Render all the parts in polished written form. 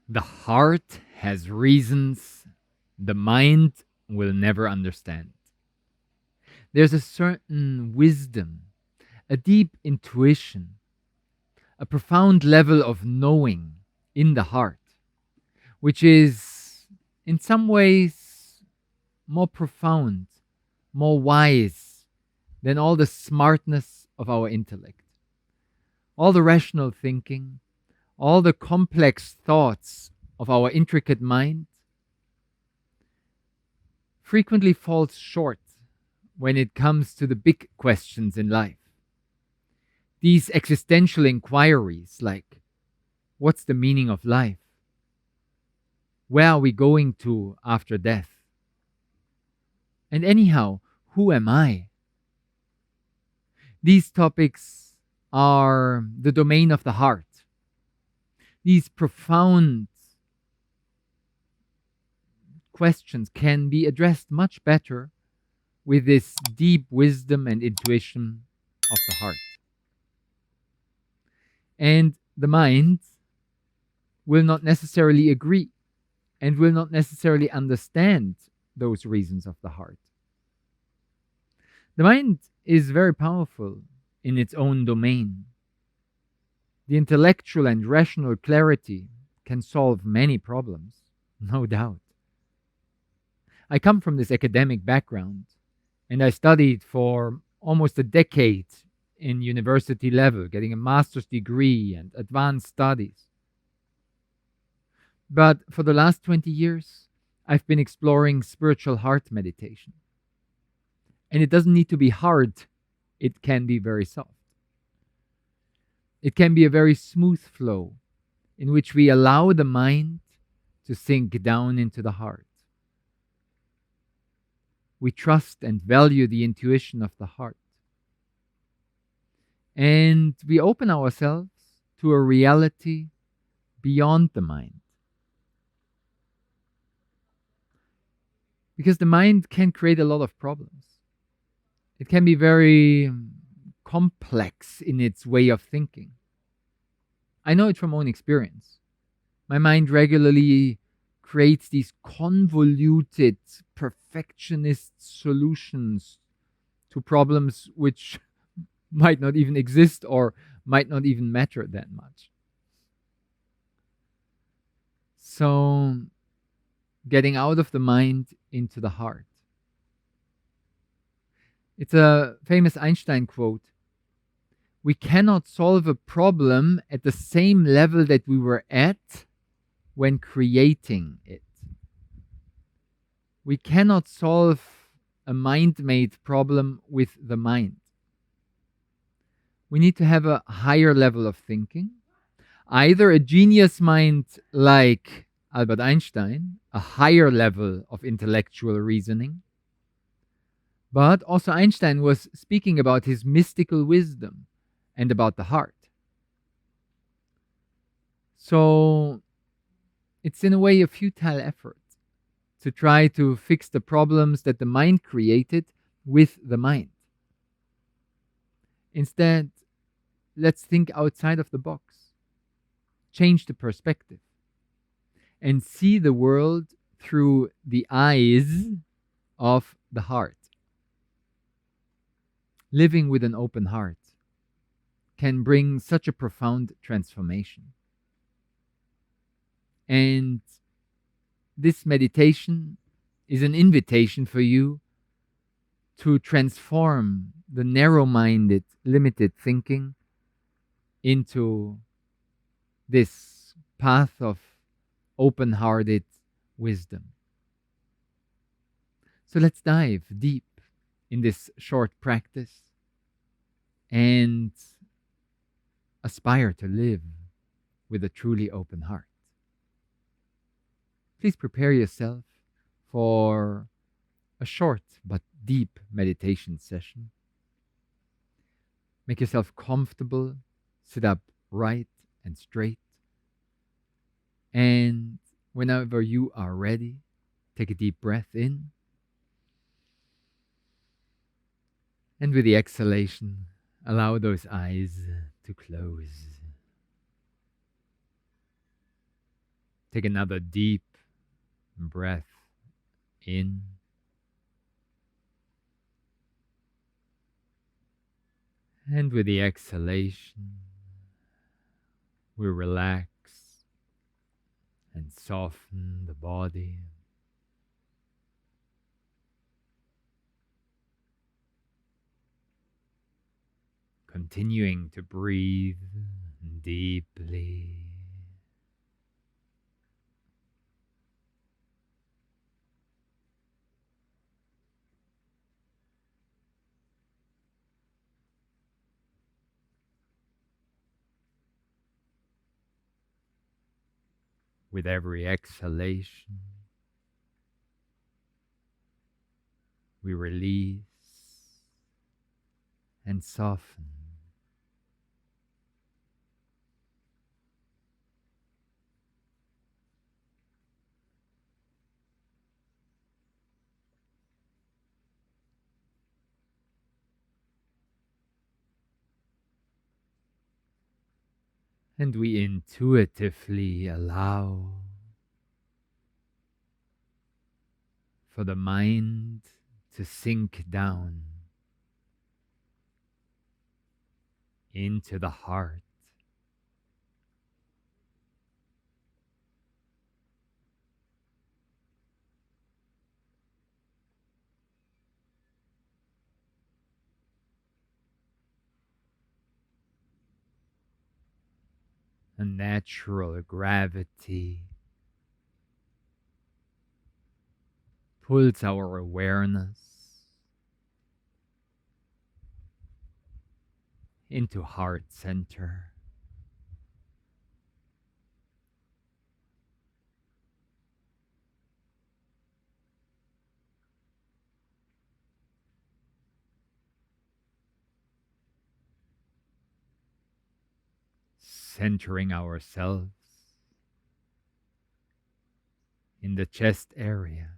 The heart has reasons the mind will never understand. There's a certain wisdom, a deep intuition, a profound level of knowing in the heart, which is in some ways more profound, more wise than all the smartness of our intellect. All the rational thinking, all the complex thoughts of our intricate mind frequently falls short when it comes to the big questions in life. These existential inquiries like, what's the meaning of life? Where are we going to after death? And anyhow, who am I? These topics are the domain of the heart. These profound questions can be addressed much better with this deep wisdom and intuition of the heart. And the mind will not necessarily agree and will not necessarily understand those reasons of the heart. The mind is very powerful in its own domain. The intellectual and rational clarity can solve many problems, no doubt. I come from this academic background, and I studied for almost a decade in university level, getting a master's degree and advanced studies. But for the last 20 years, I've been exploring spiritual heart meditation. And it doesn't need to be hard, it can be very soft. It can be a very smooth flow in which we allow the mind to sink down into the heart. We trust and value the intuition of the heart. And we open ourselves to a reality beyond the mind. Because the mind can create a lot of problems. It can be very complex in its way of thinking. I know it from own experience. My mind regularly creates these convoluted, perfectionist solutions to problems which might not even exist or might not even matter that much. So, getting out of the mind into the heart. It's a famous Einstein quote. We cannot solve a problem at the same level that we were at when creating it. We cannot solve a mind made problem with the mind. We need to have a higher level of thinking, either a genius mind like Albert Einstein, a higher level of intellectual reasoning. But also, Einstein was speaking about his mystical wisdom and about the heart. So, it's in a way a futile effort to try to fix the problems that the mind created with the mind. Instead, let's think outside of the box, change the perspective, and see the world through the eyes of the heart. Living with an open heart can bring such a profound transformation. And this meditation is an invitation for you to transform the narrow minded, limited thinking into this path of open hearted wisdom. So let's dive deep in this short practice and aspire to live with a truly open heart. Please prepare yourself for a short but deep meditation session. Make yourself comfortable, sit up right and straight. And whenever you are ready, take a deep breath in. And with the exhalation, allow those eyes to close. Take another deep breath in. And with the exhalation, we relax and soften the body. Continuing to breathe deeply. With every exhalation, we release and soften. And we intuitively allow for the mind to sink down into the heart. A natural gravity pulls our awareness into heart center. Centering ourselves in the chest area.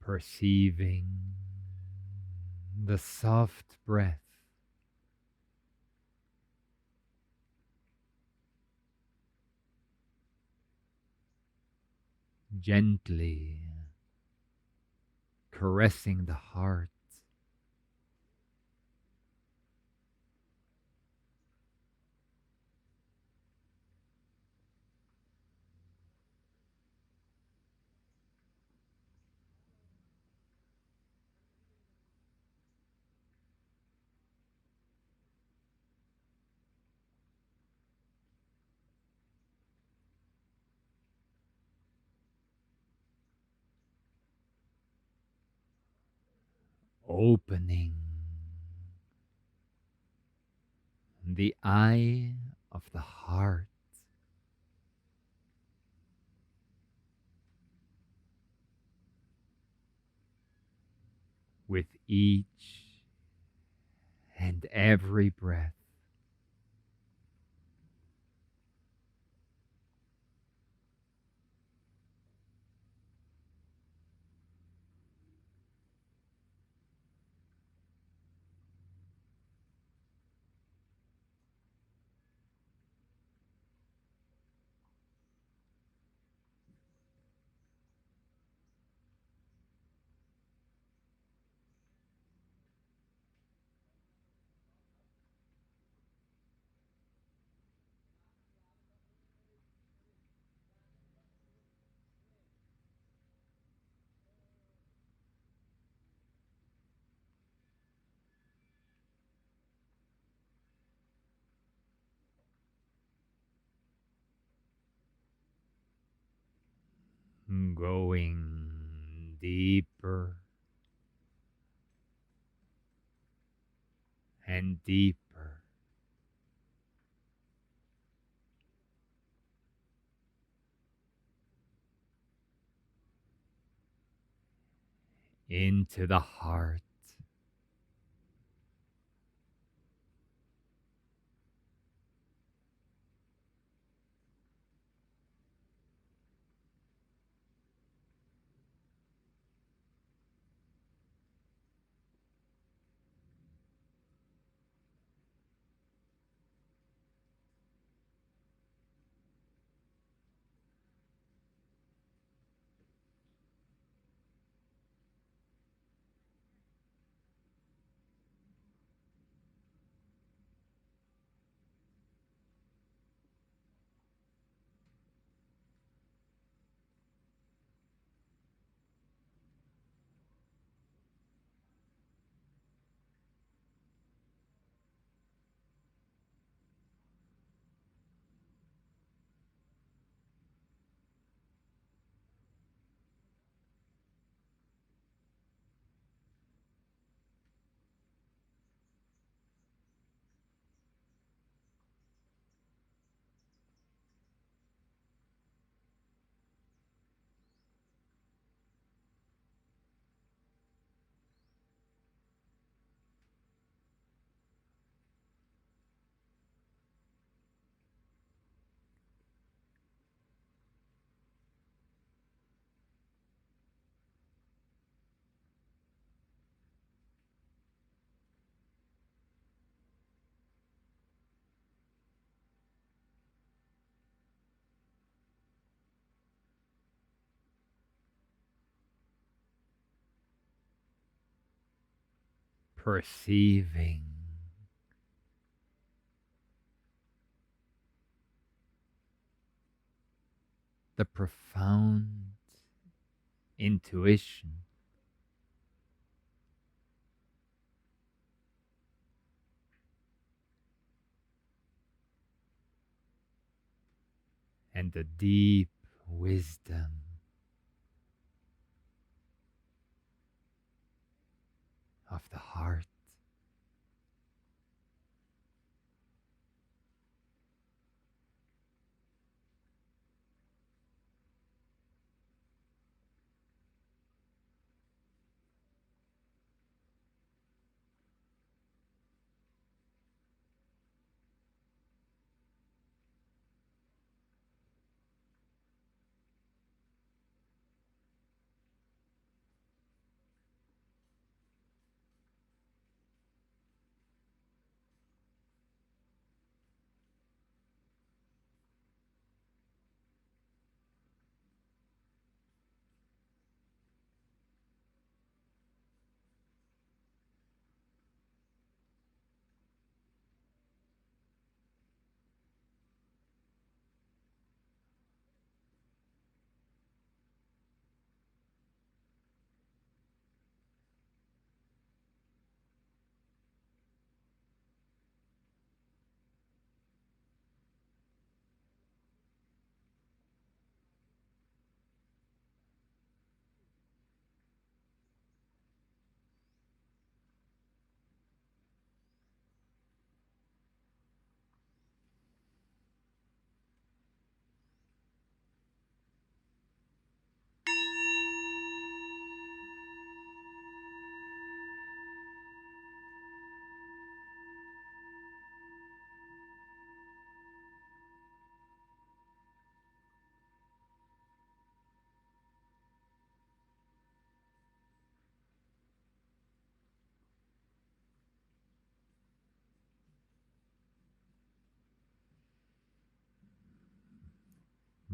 Perceiving the soft breath gently caressing the heart. Opening the eye of the heart with each and every breath. Going deeper and deeper into the heart. Perceiving the profound intuition and the deep wisdom of the heart.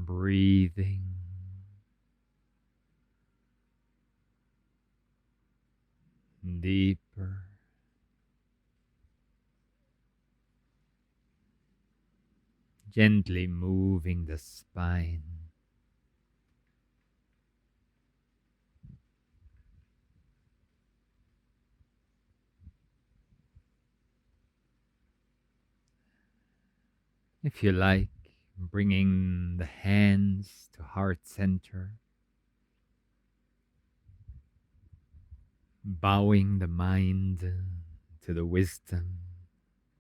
Breathing deeper, gently moving the spine, if you like, bringing the hands to heart center, bowing the mind to the wisdom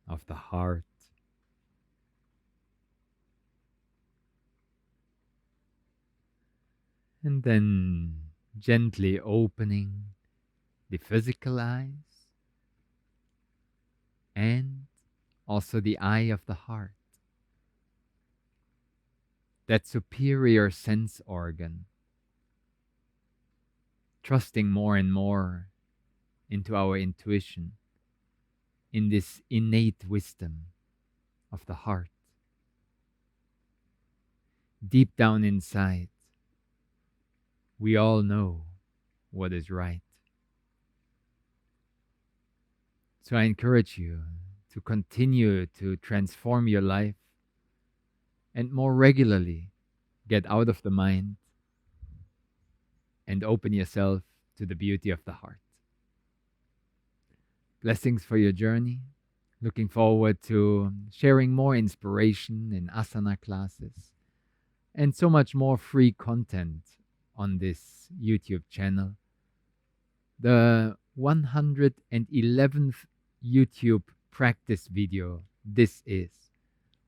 of the heart. And then gently opening the physical eyes and also the eye of the heart, that superior sense organ, trusting more and more into our intuition, in this innate wisdom of the heart. Deep down inside, we all know what is right. So I encourage you to continue to transform your life and more regularly get out of the mind and open yourself to the beauty of the heart. Blessings for your journey. Looking forward to sharing more inspiration in asana classes and so much more free content on this YouTube channel. The 111th YouTube practice video, this is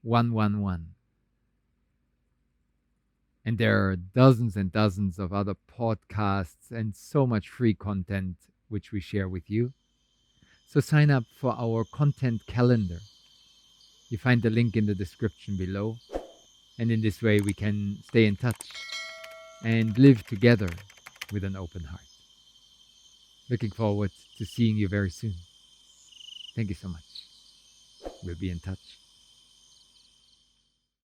111. And there are dozens and dozens of other podcasts and so much free content which we share with you. So sign up for our content calendar. You find the link in the description below. And in this way, we can stay in touch and live together with an open heart. Looking forward to seeing you very soon. Thank you so much. We'll be in touch.